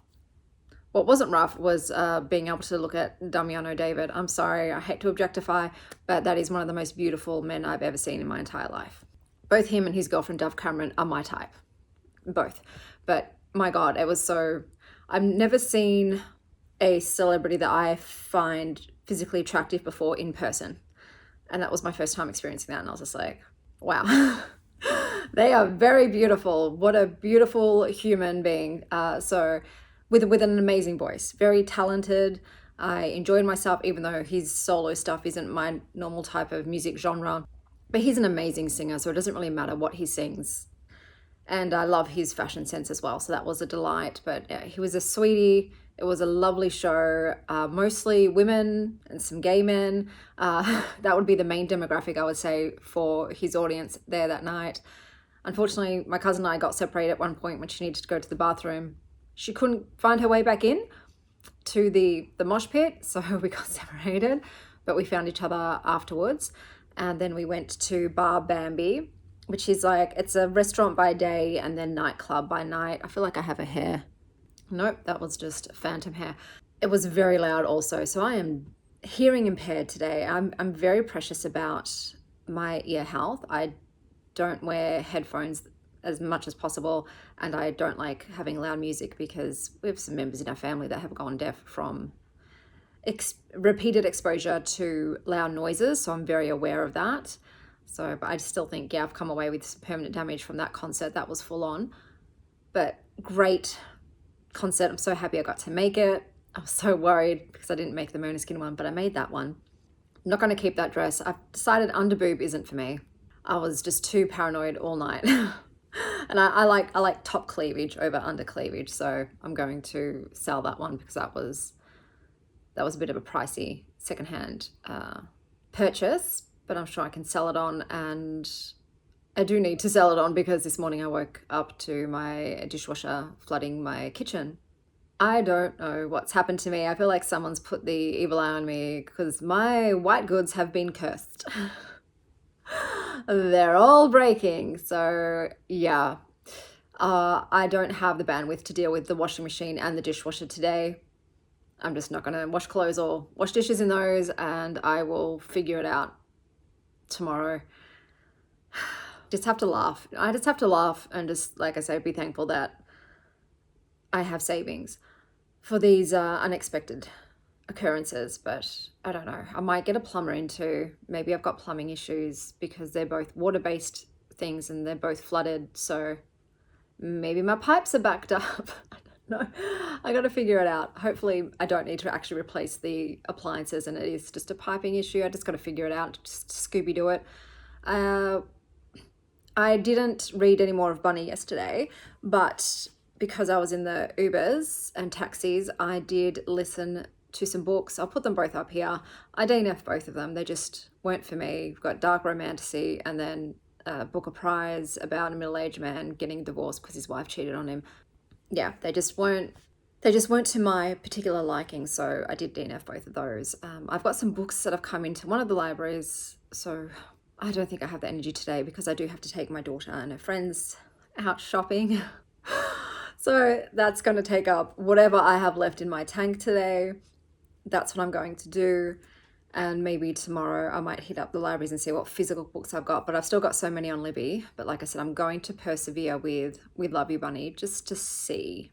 What wasn't rough was being able to look at Damiano David. I'm sorry, I hate to objectify, but that is one of the most beautiful men I've ever seen in my entire life. Both him and his girlfriend Dove Cameron are my type, both. But my God, it was so, I've never seen a celebrity that I find physically attractive before in person. And that was my first time experiencing that. And I was just like, wow, they are very beautiful. What a beautiful human being. So with an amazing voice, very talented. I enjoyed myself, even though his solo stuff isn't my normal type of music genre. But he's an amazing singer, so it doesn't really matter what he sings. And I love his fashion sense as well, so that was a delight. But yeah, he was a sweetie. It was a lovely show, mostly women and some gay men. That would be the main demographic, I would say, for his audience there that night. Unfortunately, my cousin and I got separated at one point when she needed to go to the bathroom. She couldn't find her way back in to the mosh pit, so we got separated, but we found each other afterwards. And then we went to Bar Bambi, which is like, it's a restaurant by day and then nightclub by night. I feel like I have a hair. Nope, that was just phantom hair. It was very loud also, so I am hearing impaired today. I'm very precious about my ear health. I don't wear headphones as much as possible, and I don't like having loud music because we have some members in our family that have gone deaf from repeated exposure to loud noises, so I'm very aware of that. So, but I still think, yeah, I've come away with some permanent damage from that concert. That was full on, but great concert. I'm so happy I got to make it. I was so worried because I didn't make the Monoskin one, but I made that one. I'm not going to keep that dress. I've decided underboob isn't for me. I was just too paranoid all night. And I like top cleavage over under cleavage, so I'm going to sell that one because that was that was a bit of a pricey secondhand purchase, but I'm sure I can sell it on, and I do need to sell it on because this morning I woke up to my dishwasher flooding my kitchen. I don't know what's happened to me. I feel like someone's put the evil eye on me because my white goods have been cursed. They're all breaking. So yeah, I don't have the bandwidth to deal with the washing machine and the dishwasher today. I'm just not gonna wash clothes or wash dishes in those, and I will figure it out tomorrow. Just have to laugh. I just have to laugh and just, like I say, be thankful that I have savings for these unexpected occurrences. But I don't know, I might get a plumber in too. Maybe I've got plumbing issues because they're both water-based things and they're both flooded, so maybe my pipes are backed up. I don't know. I gotta figure it out. Hopefully I don't need to actually replace the appliances and it is just a piping issue. I just gotta figure it out, just Scooby-Doo it. I didn't read any more of Bunny yesterday, but because I was in the Ubers and taxis, I did listen to some books. I'll put them both up here. I DNF'd both of them. They just weren't for me. We've got Dark Romantasy and then Book of Prize about a middle-aged man getting divorced because his wife cheated on him. Yeah, they just weren't to my particular liking, so I did DNF both of those. I've got some books that have come into one of the libraries, so I don't think I have the energy today because I do have to take my daughter and her friends out shopping. So that's going to take up whatever I have left in my tank today. That's what I'm going to do. And maybe tomorrow I might hit up the libraries and see what physical books I've got, but I've still got so many on Libby. But like I said, I'm going to persevere with Love You Bunny just to see.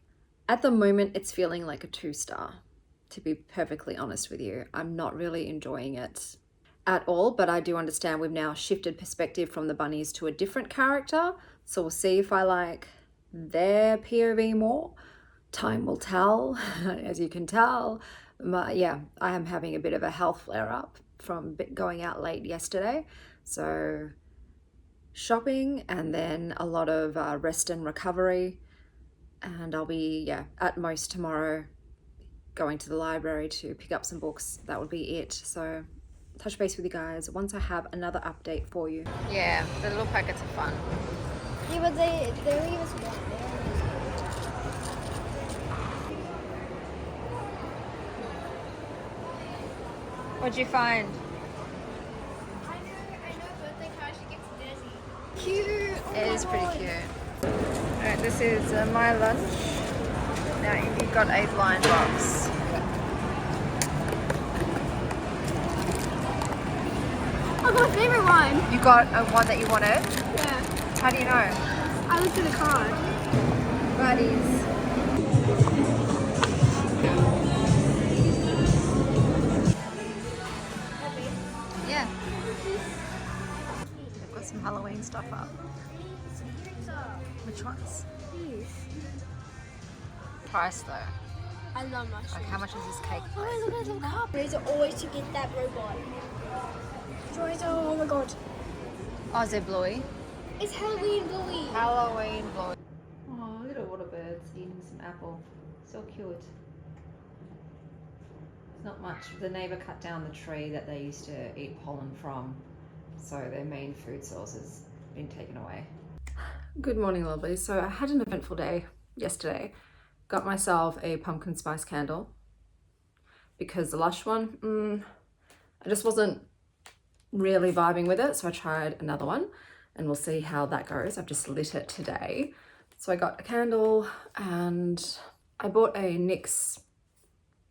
At the moment, it's feeling like a 2-star, to be perfectly honest with you. I'm not really enjoying it at all, but I do understand we've now shifted perspective from the bunnies to a different character. So we'll see if I like their POV more. Time will tell, as you can tell. Yeah, I am having a bit of a health flare-up from going out late yesterday. So shopping and then a lot of rest and recovery. And I'll be, yeah, at most tomorrow going to the library to pick up some books. That would be it. So touch base with you guys once I have another update for you. Yeah, the little packets are fun. Yeah, but they only give us one. What'd you find? I know birthday card she gets Desi. Cute. Oh It is pretty cute. Alright, this is my lunch. Now you've got a blind box. Oh, my favorite one. You got a one that you wanted? Yeah. How do you know? I looked at the card. Buddies. Yeah. They've got some Halloween stuff up. Which ones? These. Price though. I love mushrooms. Like how much is this cake? Oh, look at the cup. Razor always to get that robot. Razor, oh my god. Oh, is it bluey? It's Halloween Bluey. Halloween bluey. Oh, little water birds eating some apple. So cute. It's not much. The neighbour cut down the tree that they used to eat pollen from, so their main food source has been taken away. Good morning, lovely. So I had an eventful day yesterday. Got myself a pumpkin spice candle because the Lush one, I just wasn't really vibing with it, so I tried another one and we'll see how that goes. I've just lit it today. So I got a candle and I bought a NYX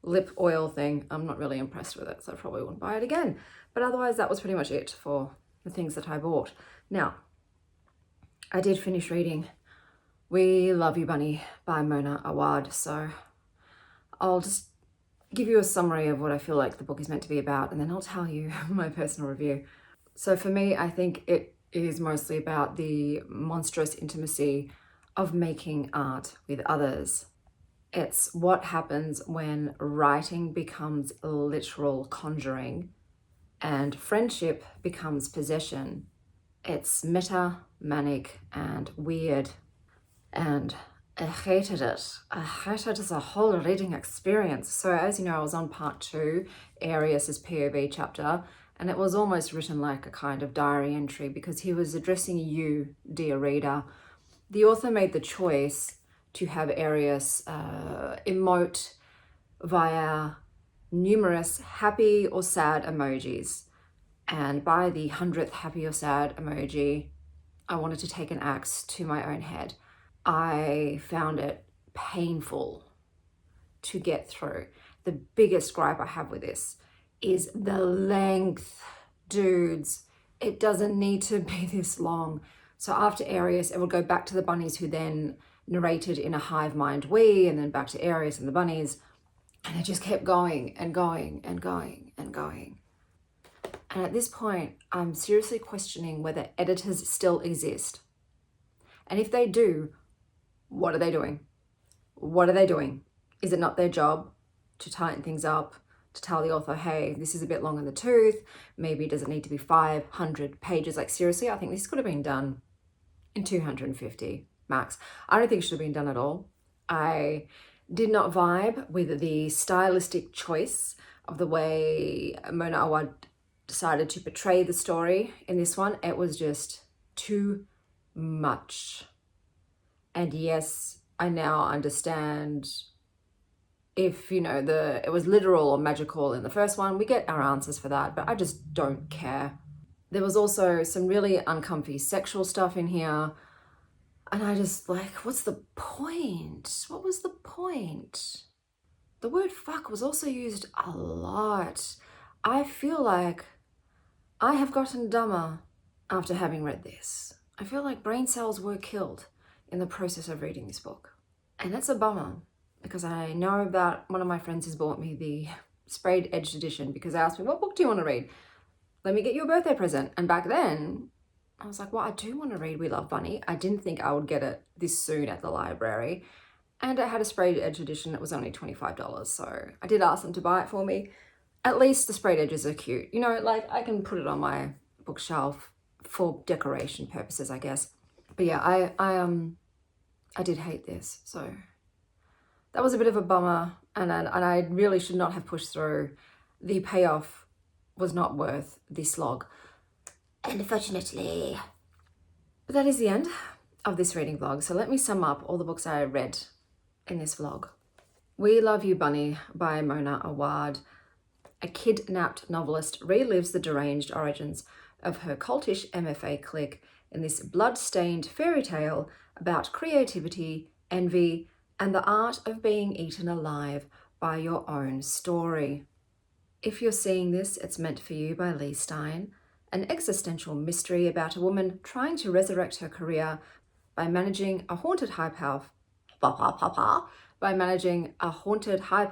lip oil thing. I'm not really impressed with it, so I probably wouldn't buy it again. But otherwise, that was pretty much it for the things that I bought. Now, I did finish reading We Love You Bunny by Mona Awad, so I'll just give you a summary of what I feel like the book is meant to be about, and then I'll tell you my personal review. So for me, I think it is mostly about the monstrous intimacy of making art with others. It's what happens when writing becomes literal conjuring and friendship becomes possession. It's meta, manic, and weird. And I hated it. I hated it as a whole reading experience. So as you know, I was on part 2, Arius's POV chapter, and it was almost written like a kind of diary entry because he was addressing you, dear reader. The author made the choice to have Arius emote via numerous happy or sad emojis. And by the 100th happy or sad emoji, I wanted to take an axe to my own head. I found it painful to get through. The biggest gripe I have with this is the length. Dudes, it doesn't need to be this long. So after Arius, it would go back to the bunnies, who then narrated in a hive mind we, and then back to Arius and the bunnies. And it just kept going and going and going and going. And at this point, I'm seriously questioning whether editors still exist. And if they do, what are they doing? What are they doing? Is it not their job to tighten things up, to tell the author, hey, this is a bit long in the tooth, maybe does it need to be 500 pages? Like seriously, I think this could have been done in 250 max. I don't think it should have been done at all. I did not vibe with the stylistic choice of the way Mona Awad decided to portray the story in this one. It was just too much. And yes, I now understand if, you know, it was literal or magical in the first one. We get our answers for that, but I just don't care. There was also some really uncomfy sexual stuff in here. And I just like, what's the point? What was the point? The word fuck was also used a lot. I feel like I have gotten dumber after having read this. I feel like brain cells were killed in the process of reading this book. And that's a bummer because I know that one of my friends has bought me the sprayed edged edition because they asked me, what book do you want to read? Let me get you a birthday present. And back then I was like, well, I do want to read We Love Bunny. I didn't think I would get it this soon at the library. And it had a sprayed edge edition. It was only $25. So I did ask them to buy it for me. At least the sprayed edges are cute. You know, like I can put it on my bookshelf for decoration purposes, I guess. But yeah, I did hate this. So that was a bit of a bummer. And I really should not have pushed through. The payoff was not worth the slog. Unfortunately. But that is the end of this reading vlog. So let me sum up all the books I read in this vlog. We Love You Bunny by Mona Awad. A kidnapped novelist relives the deranged origins of her cultish MFA clique in this blood-stained fairy tale about creativity, envy, and the art of being eaten alive by your own story. If you're seeing this, it's meant for you by Lee Stein. An existential mystery about a woman trying to resurrect her career by managing a haunted hive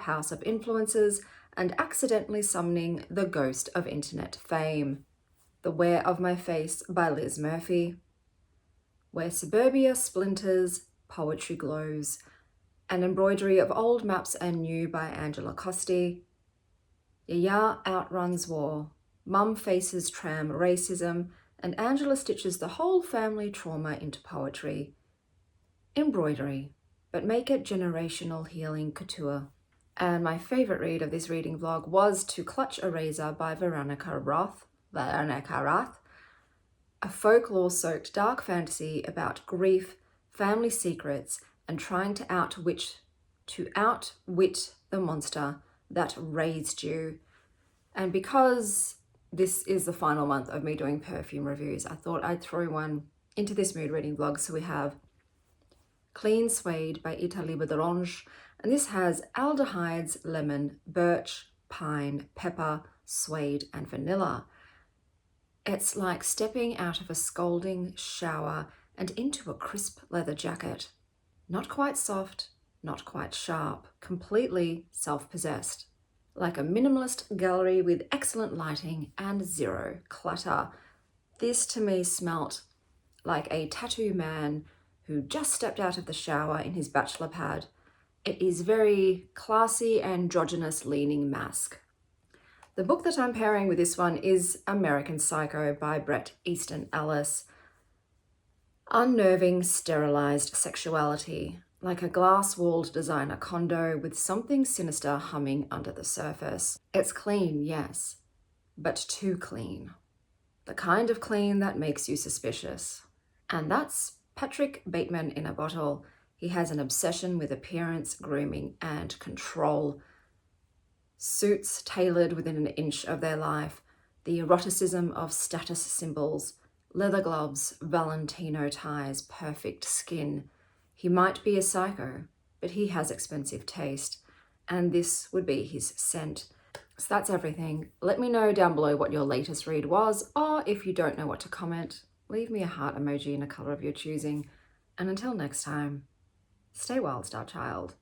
house of influences and accidentally summoning the ghost of internet fame. The Wear of My Face by Liz Murphy. Where Suburbia Splinters, Poetry Glows. An Embroidery of Old Maps and New by Angela Costi. Yaya Outruns War. Mum Faces Tram Racism, and Angela stitches the whole family trauma into poetry. Embroidery, but make it generational healing couture. And my favourite read of this reading vlog was To Clutch a Razor by Veronica Roth, a folklore-soaked dark fantasy about grief, family secrets, and trying to outwit the monster that raised you. And because this is the final month of me doing perfume reviews, I thought I'd throw one into this mood reading vlog. So we have Clean Suede by Italie D'Orange, and this has aldehydes, lemon, birch, pine, pepper, suede, and vanilla. It's like stepping out of a scalding shower and into a crisp leather jacket. Not quite soft, not quite sharp, completely self-possessed. Like a minimalist gallery with excellent lighting and zero clutter. This to me smelt like a tattoo man who just stepped out of the shower in his bachelor pad. It is very classy, androgynous leaning mask. The book that I'm pairing with this one is American Psycho by Bret Easton Ellis. Unnerving, sterilized sexuality, like a glass-walled designer condo with something sinister humming under the surface. It's clean, yes, but too clean. The kind of clean that makes you suspicious. And that's Patrick Bateman in a bottle. He has an obsession with appearance, grooming, and control. Suits tailored within an inch of their life, the eroticism of status symbols, leather gloves, Valentino ties, perfect skin. He might be a psycho, but he has expensive taste, and this would be his scent. So that's everything. Let me know down below what your latest read was, or if you don't know what to comment, leave me a heart emoji in a colour of your choosing. And until next time, stay wild, star child.